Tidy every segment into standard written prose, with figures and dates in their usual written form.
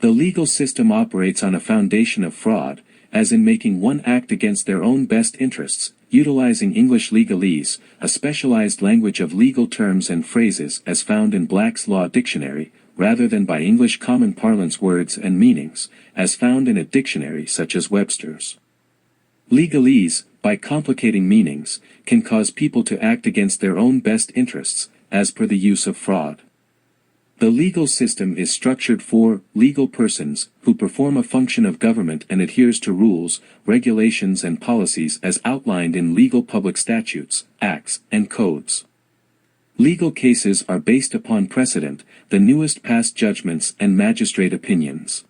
The legal system operates on a foundation of fraud, as in making one act against their own best interests, utilizing English Legalese, a specialized language of legal terms and phrases as found in Black's Law Dictionary, rather than by English common parlance words and meanings, as found in a dictionary such as Webster's. Legalese, by complicating meanings, can cause people to act against their own best interests, as per the use of fraud. The legal system is structured for legal persons who perform a function of government and adheres to rules, regulations and policies as outlined in legal public statutes, acts, and codes. Legal cases are based upon precedent, the newest past judgments and magistrate opinions.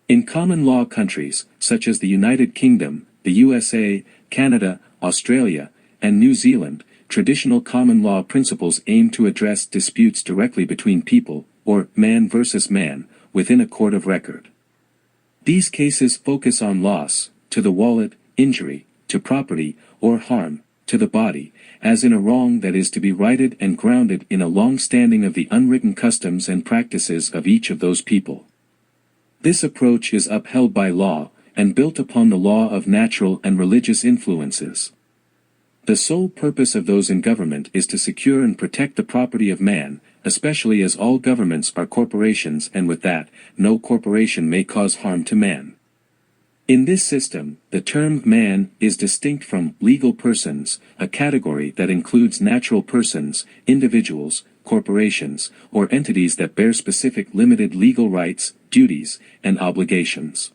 In common law countries, such as the United Kingdom, the USA, Canada, Australia, and New Zealand, traditional common law principles aim to address disputes directly between people, or man versus man, within a court of record. These cases focus on loss, to the wallet, injury, to property, or harm, to the body, as in a wrong that is to be righted and grounded in a long-standing of the unwritten customs and practices of each of those people. This approach is upheld by law, and built upon the law of natural and religious influences. The sole purpose of those in government is to secure and protect the property of man, especially as all governments are corporations and with that, no corporation may cause harm to man. In this system, the term man is distinct from legal persons, a category that includes natural persons, individuals, corporations, or entities that bear specific limited legal rights, duties, and obligations.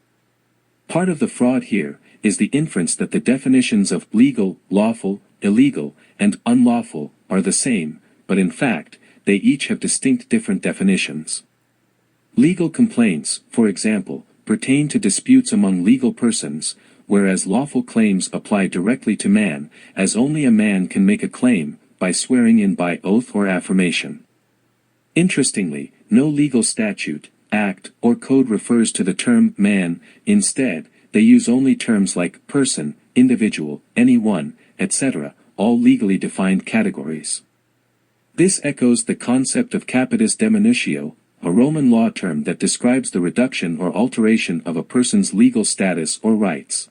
Part of the fraud here is the inference that the definitions of legal, lawful, illegal, and unlawful are the same, but in fact, they each have distinct different definitions. Legal complaints, for example, pertain to disputes among legal persons, whereas lawful claims apply directly to man, as only a man can make a claim, by swearing in by oath or affirmation. Interestingly, no legal statute, act, or code refers to the term man. Instead, they use only terms like person, individual, anyone, etc., all legally defined categories. This echoes the concept of capitis deminutio, a Roman law term that describes the reduction or alteration of a person's legal status or rights.